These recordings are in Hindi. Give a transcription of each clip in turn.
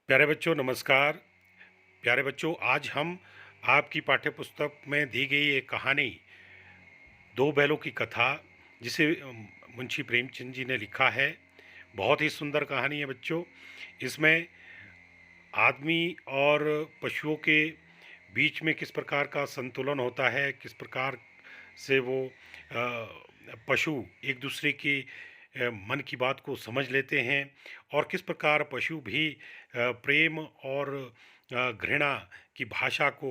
प्यारे बच्चों नमस्कार। प्यारे बच्चों, आज हम आपकी पाठ्य पुस्तक में दी गई एक कहानी दो बैलों की कथा, जिसे मुंशी प्रेमचंद जी ने लिखा है। बहुत ही सुंदर कहानी है बच्चों। इसमें आदमी और पशुओं के बीच में किस प्रकार का संतुलन होता है, किस प्रकार से वो पशु एक दूसरे की मन की बात को समझ लेते हैं, और किस प्रकार पशु भी प्रेम और घृणा की भाषा को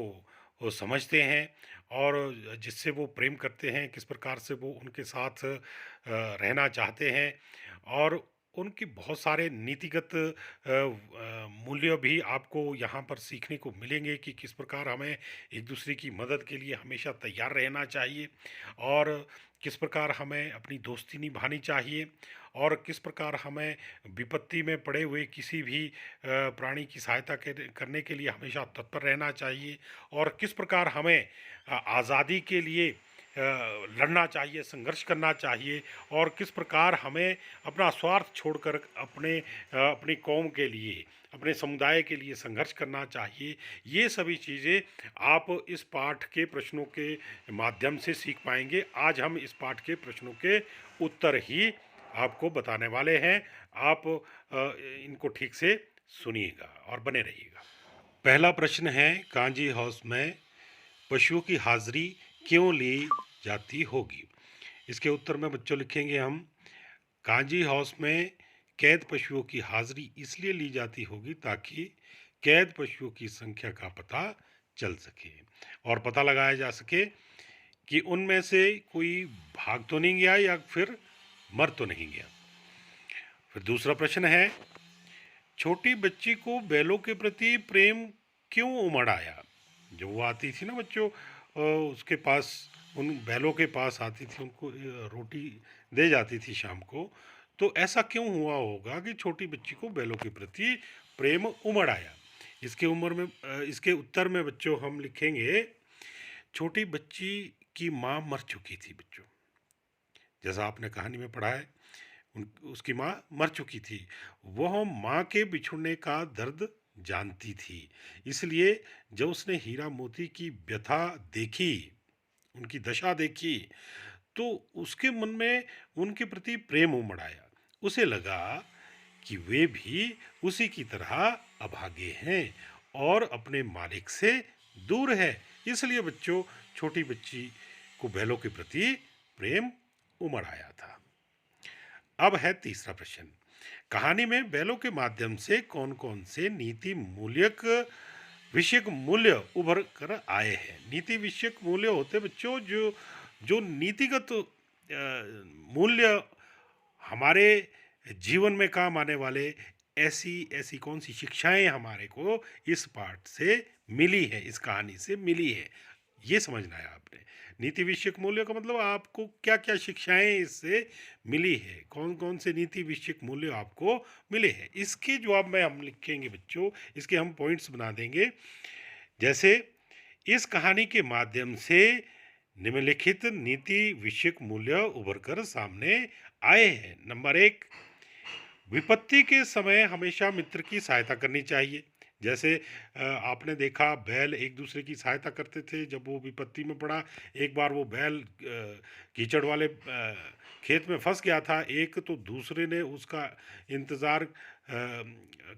वो समझते हैं, और जिससे वो प्रेम करते हैं, किस प्रकार से वो उनके साथ रहना चाहते हैं। और उनकी बहुत सारे नीतिगत मूल्य भी आपको यहाँ पर सीखने को मिलेंगे कि किस प्रकार हमें एक दूसरे की मदद के लिए हमेशा तैयार रहना चाहिए, और किस प्रकार हमें अपनी दोस्ती निभानी चाहिए, और किस प्रकार हमें विपत्ति में पड़े हुए किसी भी प्राणी की सहायता करने के लिए हमेशा तत्पर रहना चाहिए, और किस प्रकार हमें आज़ादी के लिए लड़ना चाहिए, संघर्ष करना चाहिए, और किस प्रकार हमें अपना स्वार्थ छोड़कर अपनी कौम के लिए, अपने समुदाय के लिए संघर्ष करना चाहिए। ये सभी चीज़ें आप इस पाठ के प्रश्नों के माध्यम से सीख पाएंगे। आज हम इस पाठ के प्रश्नों के उत्तर ही आपको बताने वाले हैं। आप इनको ठीक से सुनिएगा और बने रहिएगा। पहला प्रश्न है, कांजी हाउस में पशुओं की हाजिरी क्यों ली जाती होगी? इसके उत्तर में बच्चों लिखेंगे हम, कांजी हाउस में कैद पशुओं की हाजिरी इसलिए ली जाती होगी ताकि कैद पशुओं की संख्या का पता चल सके और पता लगाया जा सके कि उनमें से कोई भाग तो नहीं गया या फिर मर तो नहीं गया। फिर दूसरा प्रश्न है, छोटी बच्ची को बैलों के प्रति प्रेम क्यों उमड़ आया? जब वो आती थी ना बच्चों, उसके पास, उन बैलों के पास आती थी, उनको रोटी दे जाती थी शाम को, तो ऐसा क्यों हुआ होगा कि छोटी बच्ची को बैलों के प्रति प्रेम उमड़ आया? इसके उत्तर में बच्चों हम लिखेंगे, छोटी बच्ची की माँ मर चुकी थी बच्चों। जैसा आपने कहानी में पढ़ा है, उसकी माँ मर चुकी थी। वह माँ के बिछुड़ने का दर्द जानती थी, इसलिए जब उसने हीरा मोती की व्यथा देखी, उनकी दशा देखी, तो उसके मन में उनके प्रति प्रेम उमड़ आया। उसे लगा कि वे भी उसी की तरह अभागे हैं और अपने मालिक से दूर है। इसलिए बच्चों, छोटी बच्ची को बैलों के प्रति प्रेम उमड़ आया था। अब है तीसरा प्रश्न, कहानी में बैलों के माध्यम से कौन कौन से नीति मूल्यक विषयक मूल्य उभर कर आए हैं? नीति विषयक मूल्य होते बच्चों जो जो नीतिगत मूल्य हमारे जीवन में काम आने वाले, ऐसी ऐसी कौन सी शिक्षाएं हमारे को इस पाठ से मिली है, इस कहानी से मिली है, ये समझना है आपने। नीति विषयक मूल्य का मतलब आपको क्या क्या शिक्षाएं इससे मिली है, कौन कौन से नीति विषयक मूल्य आपको मिले हैं, इसके जवाब में हम लिखेंगे बच्चों। इसके हम पॉइंट्स बना देंगे। जैसे, इस कहानी के माध्यम से निम्नलिखित नीति विषयक मूल्य उभर कर सामने आए हैं। नंबर एक, विपत्ति के समय हमेशा मित्र की सहायता करनी चाहिए। जैसे आपने देखा, बैल एक दूसरे की सहायता करते थे जब वो विपत्ति में पड़ा। एक बार वो बैल कीचड़ वाले खेत में फंस गया था, एक तो दूसरे ने उसका इंतज़ार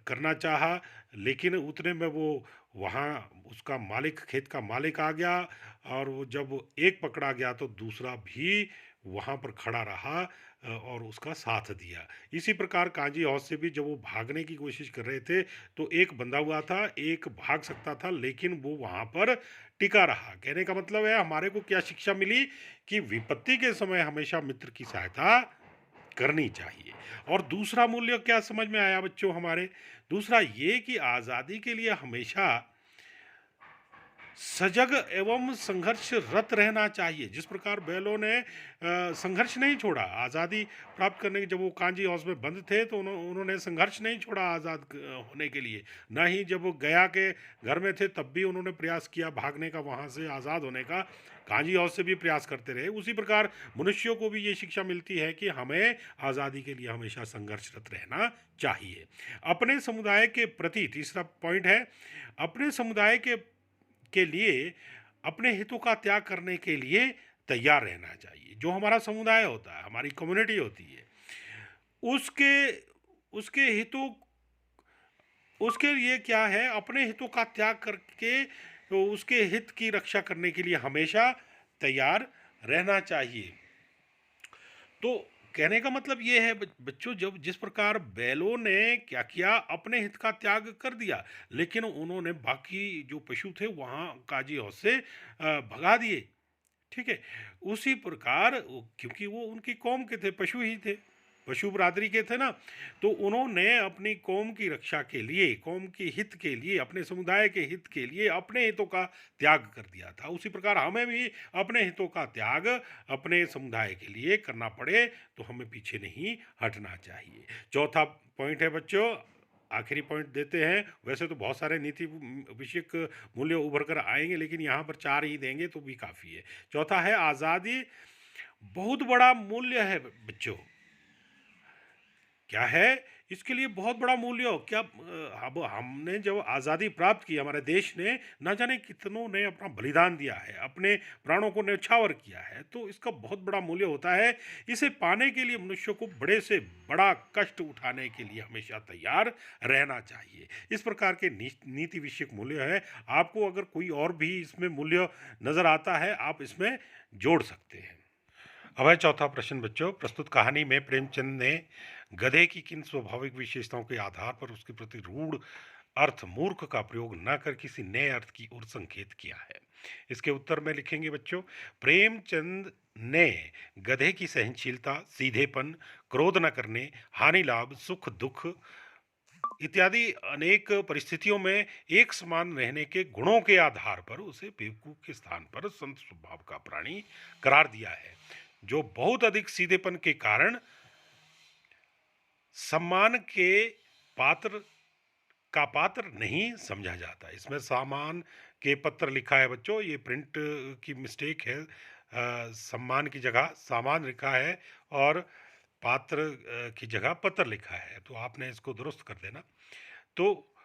करना चाहा, लेकिन उतने में वो वहाँ उसका मालिक, खेत का मालिक आ गया, और वो जब एक पकड़ा गया तो दूसरा भी वहाँ पर खड़ा रहा और उसका साथ दिया। इसी प्रकार कांजी हौस से भी जब वो भागने की कोशिश कर रहे थे, तो एक बंधा हुआ था, एक भाग सकता था, लेकिन वो वहाँ पर टिका रहा। कहने का मतलब है, हमारे को क्या शिक्षा मिली कि विपत्ति के समय हमेशा मित्र की सहायता करनी चाहिए। और दूसरा मूल्य क्या समझ में आया बच्चों हमारे? दूसरा ये कि आज़ादी के लिए हमेशा सजग एवं संघर्षरत रहना चाहिए। जिस प्रकार बैलों ने संघर्ष नहीं छोड़ा आज़ादी प्राप्त करने के, जब वो कांजी हाउस में बंद थे तो उन्होंने संघर्ष नहीं छोड़ा आज़ाद होने के लिए। न ही जब वो गया के घर में थे तब भी उन्होंने प्रयास किया भागने का, वहाँ से आज़ाद होने का। कांजी हाउस से भी प्रयास करते रहे। उसी प्रकार मनुष्यों को भी ये शिक्षा मिलती है कि हमें आज़ादी के लिए हमेशा संघर्षरत रहना चाहिए। अपने समुदाय के प्रति, तीसरा पॉइंट है, अपने समुदाय के लिए अपने हितों का त्याग करने के लिए तैयार रहना चाहिए। जो हमारा समुदाय होता है, हमारी कम्युनिटी होती है, उसके उसके हितों उसके लिए क्या है, अपने हितों का त्याग करके तो उसके हित की रक्षा करने के लिए हमेशा तैयार रहना चाहिए। तो कहने का मतलब ये है बच्चों, जब जिस प्रकार बैलों ने क्या किया, अपने हित का त्याग कर दिया, लेकिन उन्होंने बाकी जो पशु थे वहाँ काजी हौस से भगा दिए। ठीक है, उसी प्रकार क्योंकि वो उनकी कौम के थे, पशु ही थे, पशु बरादरी के थे ना, तो उन्होंने अपनी कौम की रक्षा के लिए, कौम के हित के लिए, अपने समुदाय के हित के लिए अपने हितों का त्याग कर दिया था। उसी प्रकार हमें भी अपने हितों का त्याग अपने समुदाय के लिए करना पड़े तो हमें पीछे नहीं हटना चाहिए। चौथा पॉइंट है बच्चों, आखिरी पॉइंट देते हैं। वैसे तो बहुत सारे नीति विषयक मूल्य उभर कर आएंगे, लेकिन यहाँ पर 4 ही देंगे तो भी काफ़ी है। चौथा है, आज़ादी बहुत बड़ा मूल्य है बच्चों। क्या है, इसके लिए बहुत बड़ा मूल्य हो क्या। अब हमने जब आज़ादी प्राप्त की, हमारे देश ने ना जाने कितनों ने अपना बलिदान दिया है, अपने प्राणों को न्यौछावर किया है, तो इसका बहुत बड़ा मूल्य होता है। इसे पाने के लिए मनुष्य को बड़े से बड़ा कष्ट उठाने के लिए हमेशा तैयार रहना चाहिए। इस प्रकार के नीति विषयक मूल्य है। आपको अगर कोई और भी इसमें मूल्य नज़र आता है, आप इसमें जोड़ सकते हैं। अब है चौथा प्रश्न बच्चों। प्रस्तुत कहानी में प्रेमचंद ने गधे की किन स्वाभाविक विशेषताओं के आधार पर उसके प्रति रूढ़ अर्थ मूर्ख का प्रयोग न कर किसी नए अर्थ की ओर संकेत किया है। इसके उत्तर में लिखेंगे बच्चों, प्रेमचंद ने गधे की सहनशीलता, सीधेपन, क्रोध न करने, हानि लाभ, सुख दुख इत्यादि अनेक परिस्थितियों में एक समान रहने के गुणों के आधार पर उसे बेवकूफ के स्थान पर संत स्वभाव का प्राणी करार दिया है, जो बहुत अधिक सीधेपन के कारण सम्मान के पात्र पात्र नहीं समझा जाता। इसमें सामान के पत्र लिखा है बच्चों, ये प्रिंट की मिस्टेक है। सम्मान की जगह सामान लिखा है और पात्र की जगह पत्र लिखा है, तो आपने इसको दुरुस्त कर देना। तो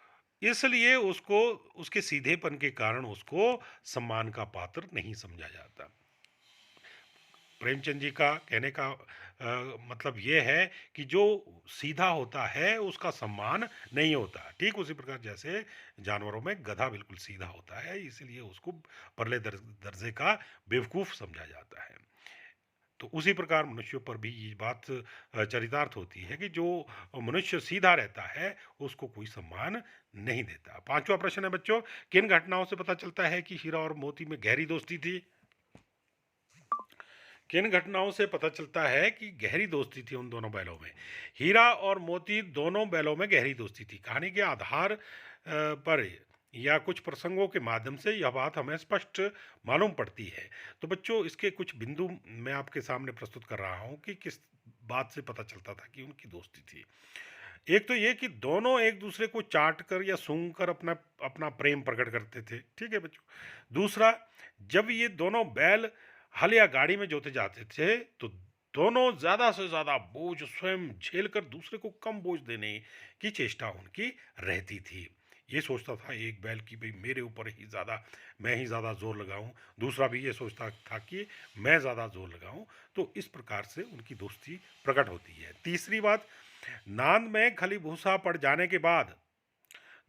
इसलिए उसको उसके सीधेपन के कारण उसको सम्मान का पात्र नहीं समझा जाता। प्रेमचंद जी का कहने का मतलब ये है कि जो सीधा होता है उसका सम्मान नहीं होता। ठीक उसी प्रकार जैसे जानवरों में गधा बिल्कुल सीधा होता है, इसलिए उसको परले दर्जे का बेवकूफ़ समझा जाता है। तो उसी प्रकार मनुष्यों पर भी ये बात चरितार्थ होती है कि जो मनुष्य सीधा रहता है उसको कोई सम्मान नहीं देता। पांचवा प्रश्न है बच्चों, किन घटनाओं से पता चलता है कि हीरा और मोती में गहरी दोस्ती थी। किन घटनाओं से पता चलता है कि गहरी दोस्ती थी उन दोनों बैलों में। हीरा और मोती दोनों बैलों में गहरी दोस्ती थी। कहानी के आधार पर या कुछ प्रसंगों के माध्यम से यह बात हमें स्पष्ट मालूम पड़ती है। तो बच्चों, इसके कुछ बिंदु मैं आपके सामने प्रस्तुत कर रहा हूँ कि किस बात से पता चलता था कि उनकी दोस्ती थी। एक तो ये कि दोनों एक दूसरे को चाट कर या सूंघ कर अपना अपना प्रेम प्रकट करते थे। ठीक है बच्चों। दूसरा, जब ये दोनों बैल हल या गाड़ी में जोते जाते थे तो दोनों ज़्यादा से ज़्यादा बोझ स्वयं झेल कर दूसरे को कम बोझ देने की चेष्टा उनकी रहती थी। ये सोचता था एक बैल की भाई मेरे ऊपर ही ज़्यादा, मैं ही ज़्यादा जोर लगाऊं, दूसरा भी ये सोचता था कि मैं ज़्यादा जोर लगाऊं। तो इस प्रकार से उनकी दोस्ती प्रकट होती है। तीसरी बात, नांद में खली भूसा पड़ जाने के बाद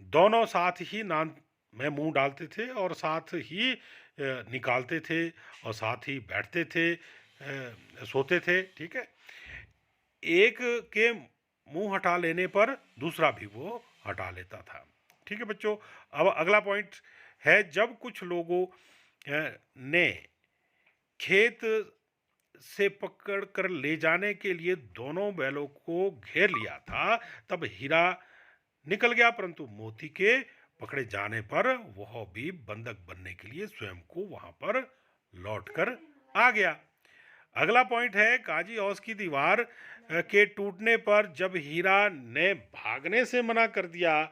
दोनों साथ ही नांद में मुंह डालते थे और साथ ही निकालते थे और साथ ही बैठते थे, सोते थे। ठीक है, एक के मुंह हटा लेने पर दूसरा भी वो हटा लेता था। ठीक है बच्चों। अब अगला पॉइंट है, जब कुछ लोगों ने खेत से पकड़ कर ले जाने के लिए दोनों बैलों को घेर लिया था, तब हीरा निकल गया परंतु मोती के पकड़े जाने पर वह भी बंधक बनने के लिए स्वयं को वहां पर लौटकर आ गया। अगला पॉइंट है, काजी हौस की दीवार के टूटने पर जब हीरा ने भागने से मना कर दिया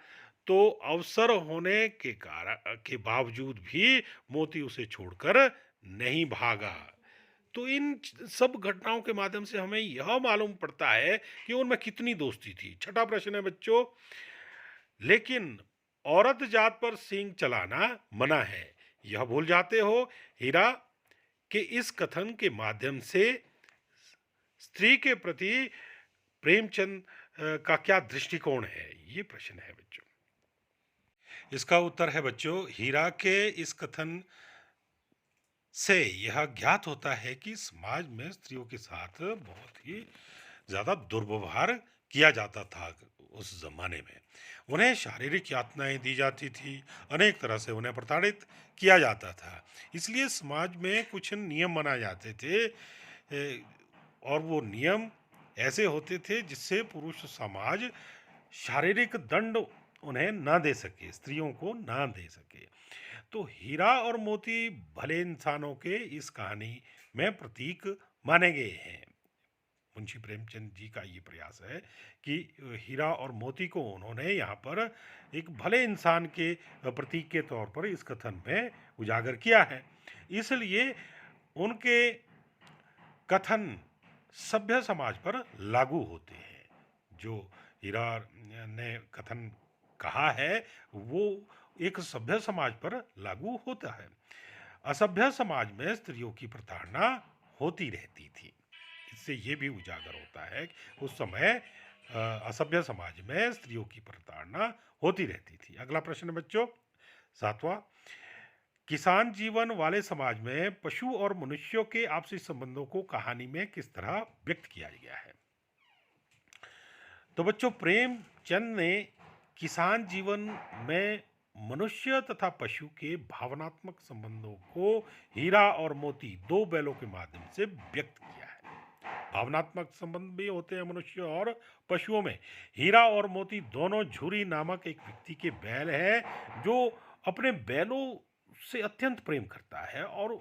तो अवसर होने के कारण के बावजूद भी मोती उसे छोड़कर नहीं भागा। तो इन सब घटनाओं के माध्यम से हमें यह मालूम पड़ता है कि उनमें कितनी दोस्ती थी। छठा प्रश्न है बच्चों, लेकिन औरत जात पर सींग चलाना मना है, यह भूल जाते हो। हीरा के इस कथन के माध्यम से स्त्री के प्रति प्रेमचंद का क्या दृष्टिकोण है, ये प्रश्न है बच्चों। इसका उत्तर है बच्चों, हीरा के इस कथन से यह ज्ञात होता है कि समाज में स्त्रियों के साथ बहुत ही ज़्यादा दुर्व्यवहार किया जाता था। उस जमाने में उन्हें शारीरिक यातनाएं दी जाती थी, अनेक तरह से उन्हें प्रताड़ित किया जाता था। इसलिए समाज में कुछ नियम बनाए जाते थे, और वो नियम ऐसे होते थे जिससे पुरुष समाज शारीरिक दंड उन्हें ना दे सके, स्त्रियों को ना दे सके। तो हीरा और मोती भले इंसानों के इस कहानी में प्रतीक माने गए हैं। मुंशी प्रेमचंद जी का ये प्रयास है कि हीरा और मोती को उन्होंने यहाँ पर एक भले इंसान के प्रतीक के तौर पर इस कथन में उजागर किया है। इसलिए उनके कथन सभ्य समाज पर लागू होते हैं। जो हीरा ने कथन कहा है वो एक सभ्य समाज पर लागू होता है। असभ्य समाज में स्त्रियों की प्रताड़ना होती रहती थी। इससे ये भी उजागर होता है कि उस समय असभ्य समाज में स्त्रियों की प्रताड़ना होती रहती थी। अगला प्रश्न बच्चों, सातवां, किसान जीवन वाले समाज में पशु और मनुष्यों के आपसी संबंधों को कहानी में किस तरह व्यक्त किया गया है। तो बच्चों, प्रेमचंद ने किसान जीवन में मनुष्य तथा पशु के भावनात्मक संबंधों को हीरा और मोती दो बैलों के माध्यम से व्यक्त किया है। भावनात्मक संबंध भी होते हैं मनुष्य और पशुओं में। हीरा और मोती दोनों झुरी नामक एक व्यक्ति के बैल है जो अपने बैलों से अत्यंत प्रेम करता है, और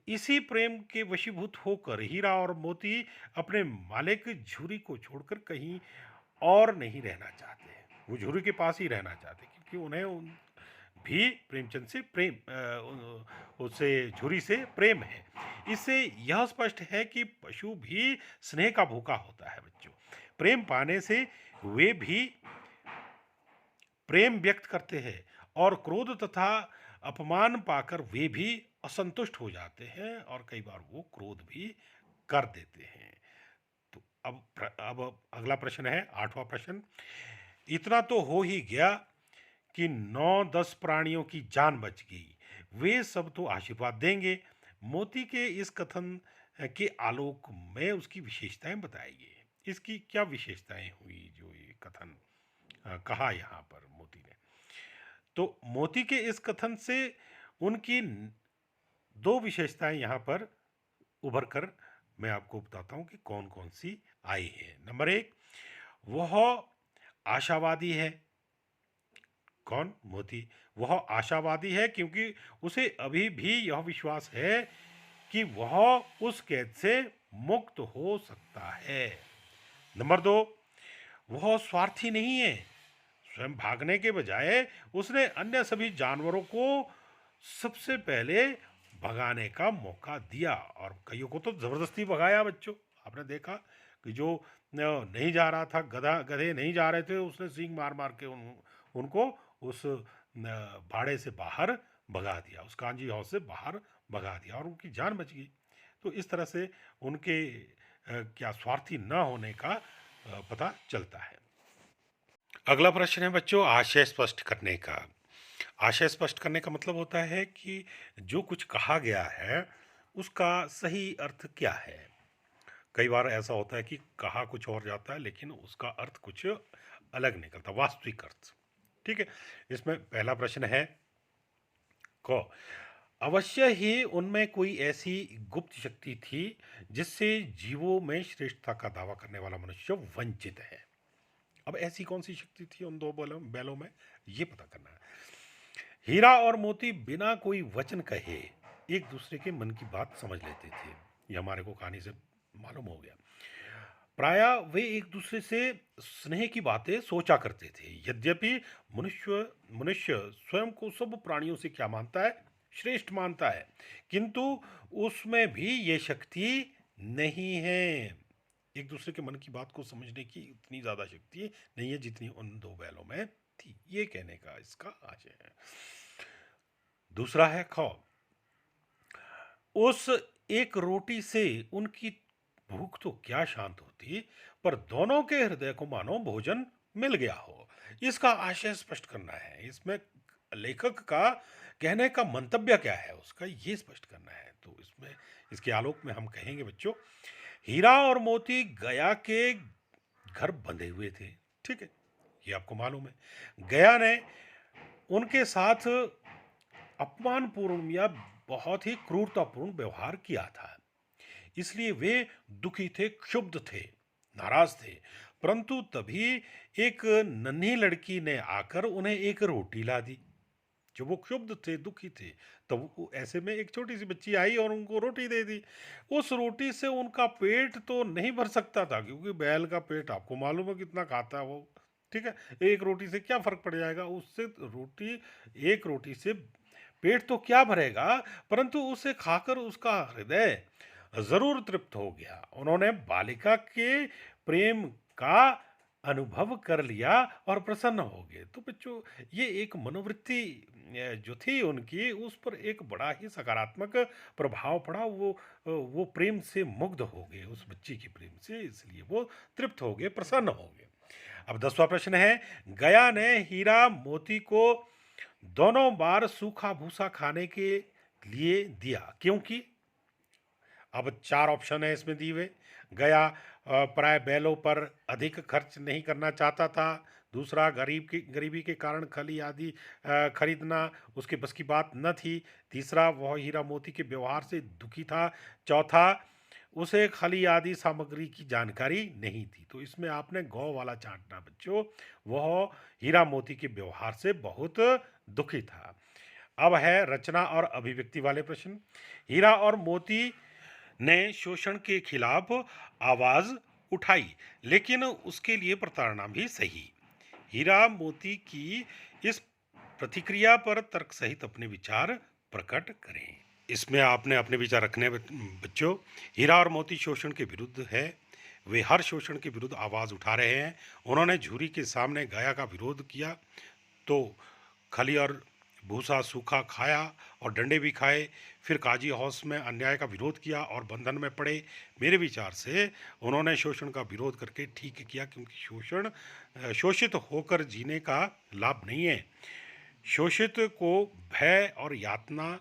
इसी प्रेम के वशीभूत होकर हीरा और मोती अपने मालिक झुरी को छोड़कर कहीं और नहीं रहना चाहते। वो झुरी के पास ही रहना चाहते क्योंकि उन्हें भी प्रेमचंद से प्रेम उससे झुरी से प्रेम है। इससे यह स्पष्ट है कि पशु भी स्नेह का भूखा होता है बच्चों। प्रेम पाने से वे भी प्रेम व्यक्त करते हैं, और क्रोध तथा अपमान पाकर वे भी असंतुष्ट हो जाते हैं, और कई बार वो क्रोध भी कर देते हैं। तो अब अगला प्रश्न है, आठवां प्रश्न। इतना तो हो ही गया कि 9-10 प्राणियों की जान बच गई, वे सब तो आशीर्वाद देंगे। मोती के इस कथन के आलोक में उसकी विशेषताएं बताइए। इसकी क्या विशेषताएं हुई जो ये कथन कहा यहाँ पर मोती ने। तो मोती के इस कथन से उनकी दो विशेषताएं यहाँ पर उभर कर मैं आपको बताता हूँ कि कौन कौन सी आई है। नंबर एक, वह आशावादी है। कौन? मोती। वह आशावादी है क्योंकि उसे अभी भी यह विश्वास है कि वह उस कैद से मुक्त हो सकता है। नंबर दो, वह स्वार्थी नहीं है। स्वयं भागने के बजाय उसने अन्य सभी जानवरों को सबसे पहले भगाने का मौका दिया, और कईयों को तो जबरदस्ती भगाया बच्चों। आपने देखा कि जो नहीं जा रहा था, गधे नहीं जा रहे थे, उसने सींग मार मार के उनको उस भाड़े से बाहर भगा दिया, उस कांजी हाउस से बाहर भगा दिया, और उनकी जान बच गई। तो इस तरह से उनके क्या स्वार्थी न होने का पता चलता है। अगला प्रश्न है बच्चों, आशय स्पष्ट करने का। आशय स्पष्ट करने का मतलब होता है कि जो कुछ कहा गया है उसका सही अर्थ क्या है। कई बार ऐसा होता है कि कहा कुछ और जाता है लेकिन उसका अर्थ कुछ अलग निकलता, वास्तविक अर्थ। ठीक है, इसमें पहला प्रश्न है को, अवश्य ही उनमें कोई ऐसी गुप्त शक्ति थी जिससे जीवों में श्रेष्ठता का दावा करने वाला मनुष्य वंचित है। अब ऐसी कौन सी शक्ति थी उन दो बैलों में, ये पता करना है। हीरा और मोती बिना कोई वचन कहे एक दूसरे के मन की बात समझ लेते थे। ये हमारे को कहानी से मालूम हो गया। प्रायः वे एक दूसरे से स्नेह की बातें सोचा करते थे। यद्यपि मनुष्य मनुष्य स्वयं को सब प्राणियों से क्या मानता है, श्रेष्ठ मानता है, किंतु उसमें भी ये शक्ति नहीं है। एक दूसरे के मन की बात को समझने की इतनी ज्यादा शक्ति नहीं है जितनी उन दो बैलों में थी। ये कहने का इसका आशय है। दूसरा है खौ। उस एक रोटी से उनकी भूख तो क्या शांत होती, पर दोनों के हृदय को मानो भोजन मिल गया हो। इसका आशय स्पष्ट करना है। इसमें लेखक का कहने का मंतव्य क्या है उसका, ये स्पष्ट करना है। तो इसमें इसके आलोक में हम कहेंगे बच्चों, हीरा और मोती गया के घर बंधे हुए थे। ठीक है, ये आपको मालूम है। गया ने उनके साथ अपमानपूर्ण या बहुत ही क्रूरतापूर्ण व्यवहार किया था, इसलिए वे दुखी थे, क्षुब्ध थे, नाराज थे। परंतु तभी एक नन्ही लड़की ने आकर उन्हें एक रोटी ला दी। जब वो क्षुब्ध थे, दुखी थे, तब ऐसे में एक छोटी सी बच्ची आई और उनको रोटी दे दी। उस रोटी से उनका पेट तो नहीं भर सकता था, क्योंकि बैल का पेट आपको मालूम है कितना खाता है वो। ठीक है, एक रोटी से क्या फर्क पड़ जाएगा उससे, रोटी, एक रोटी से पेट तो क्या भरेगा, परंतु उसे खाकर उसका हृदय जरूर तृप्त हो गया। उन्होंने बालिका के प्रेम का अनुभव कर लिया और प्रसन्न हो गए। तो बच्चों, ये एक मनोवृत्ति जो थी उनकी, उस पर एक बड़ा ही सकारात्मक प्रभाव पड़ा। वो प्रेम से मुग्ध हो गए, उस बच्ची के प्रेम से, इसलिए वो तृप्त हो गए, प्रसन्न हो गए। अब 10वां प्रश्न है, गया ने हीरा मोती को दोनों बार सूखा भूसा खाने के लिए दिया, क्योंकि। अब 4 ऑप्शन है इसमें दिए हुए। गया प्राय बैलों पर अधिक खर्च नहीं करना चाहता था। दूसरा, गरीबी के कारण खली आदि खरीदना उसके बस की बात न थी। तीसरा, वह हीरा मोती के व्यवहार से दुखी था। चौथा, उसे खली आदि सामग्री की जानकारी नहीं थी। तो इसमें आपने गौ वाला चाटना बच्चों, वह हीरा मोती के व्यवहार से बहुत दुखी था। अब है रचना और अभिव्यक्ति वाले प्रश्न। हीरा और मोती ने शोषण के खिलाफ आवाज उठाई, लेकिन उसके लिए प्रताड़ना भी सही। हीरा मोती की इस प्रतिक्रिया पर तर्क सहित अपने विचार प्रकट करें। इसमें आपने अपने विचार रखने बच्चों। हीरा और मोती शोषण के विरुद्ध है। वे हर शोषण के विरुद्ध आवाज उठा रहे हैं। उन्होंने झूरी के सामने गया का विरोध किया तो खली और भूसा सूखा खाया और डंडे भी खाए। फिर काजी हाउस में अन्याय का विरोध किया और बंधन में पड़े। मेरे विचार से उन्होंने शोषण का विरोध करके ठीक किया, क्योंकि शोषित होकर जीने का लाभ नहीं है। शोषित को भय और यातना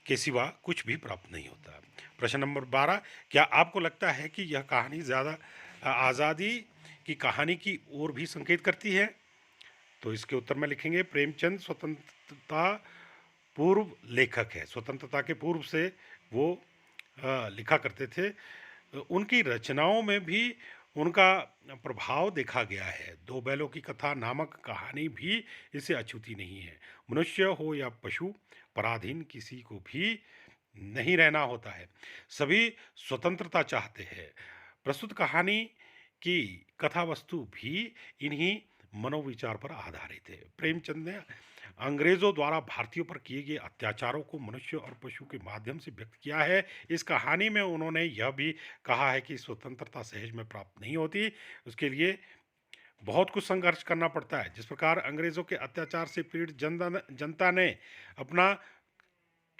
के सिवा कुछ भी प्राप्त नहीं होता। प्रश्न नंबर 12, क्या आपको लगता है कि यह कहानी ज़्यादा आज़ादी की कहानी की ओर भी संकेत करती है? तो इसके उत्तर में लिखेंगे, प्रेमचंद स्वतंत्रता पूर्व लेखक है। स्वतंत्रता के पूर्व से वो लिखा करते थे। उनकी रचनाओं में भी उनका प्रभाव देखा गया है। दो बैलों की कथा नामक कहानी भी इससे अछूती नहीं है। मनुष्य हो या पशु, पराधीन किसी को भी नहीं रहना होता है। सभी स्वतंत्रता चाहते हैं। प्रस्तुत कहानी की कथा वस्तु भी इन्हीं मनोविचार पर आधारित है। प्रेमचंद ने अंग्रेजों द्वारा भारतीयों पर किए गए अत्याचारों को मनुष्य और पशु के माध्यम से व्यक्त किया है। इस कहानी में उन्होंने यह भी कहा है कि स्वतंत्रता सहज में प्राप्त नहीं होती, उसके लिए बहुत कुछ संघर्ष करना पड़ता है। जिस प्रकार अंग्रेजों के अत्याचार से पीड़ित जनता ने अपना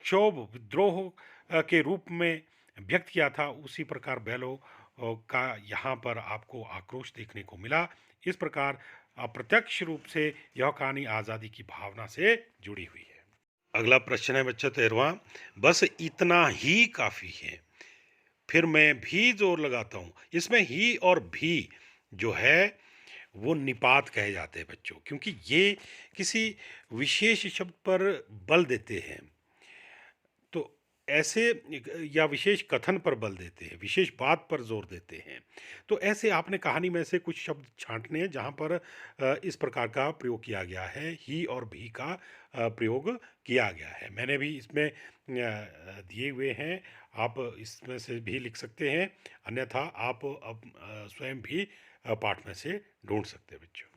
क्षोभ विद्रोह के रूप में व्यक्त किया था, उसी प्रकार बैलों का यहाँ पर आपको आक्रोश देखने को मिला। इस प्रकार अप्रत्यक्ष रूप से यह कहानी आज़ादी की भावना से जुड़ी हुई है। अगला प्रश्न है बच्चा 13वां, बस इतना ही काफ़ी है। फिर मैं भी जोर लगाता हूँ। इसमें ही और भी जो है वो निपात कहे जाते हैं बच्चों, क्योंकि ये किसी विशेष शब्द पर बल देते हैं। तो ऐसे या विशेष कथन पर बल देते हैं, विशेष बात पर जोर देते हैं। तो ऐसे आपने कहानी में से कुछ शब्द छाँटने हैं जहाँ पर इस प्रकार का प्रयोग किया गया है, ही और भी का प्रयोग किया गया है। मैंने भी इसमें दिए हुए हैं, आप इसमें से भी लिख सकते हैं, अन्यथा आप अब स्वयं भी पाठ में से ढूँढ सकते हैं बच्चों।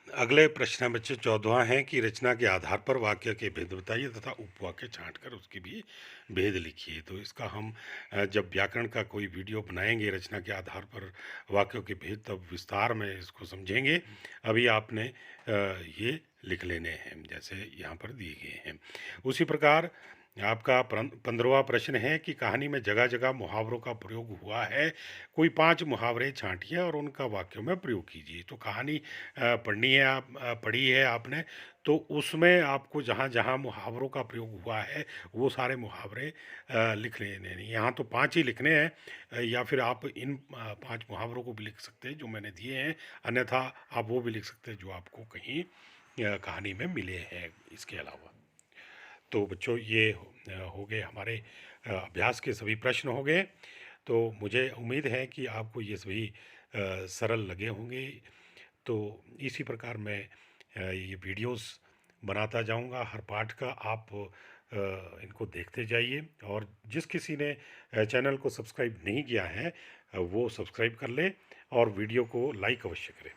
अगले प्रश्न है बच्चे 14वां है कि रचना के आधार पर वाक्य के भेद बताइए तथा उपवाक्य छांटकर उसके भी भेद लिखिए। तो इसका हम जब व्याकरण का कोई वीडियो बनाएंगे रचना के आधार पर वाक्यों के भेद, तब विस्तार में इसको समझेंगे। अभी आपने ये लिख लेने हैं जैसे यहाँ पर दिए गए हैं। उसी प्रकार आपका 15वां प्रश्न है कि कहानी में जगह जगह मुहावरों का प्रयोग हुआ है, कोई 5 मुहावरे छांटिए और उनका वाक्यों में प्रयोग कीजिए। तो कहानी पढ़नी है, पढ़ी है आपने, तो उसमें आपको जहाँ जहाँ मुहावरों का प्रयोग हुआ है वो सारे मुहावरे लिख लेने हैं। यहाँ तो 5 ही लिखने हैं, या फिर आप इन 5 मुहावरों को भी लिख सकते हैं जो मैंने दिए हैं, अन्यथा आप वो भी लिख सकते हैं जो आपको कहीं कहानी में मिले हैं इसके अलावा। तो बच्चों ये हो गए हमारे अभ्यास के सभी प्रश्न हो गए। तो मुझे उम्मीद है कि आपको ये सभी सरल लगे होंगे। तो इसी प्रकार मैं ये वीडियोस बनाता जाऊंगा हर पाठ का। आप इनको देखते जाइए, और जिस किसी ने चैनल को सब्सक्राइब नहीं किया है वो सब्सक्राइब कर ले और वीडियो को लाइक अवश्य करें।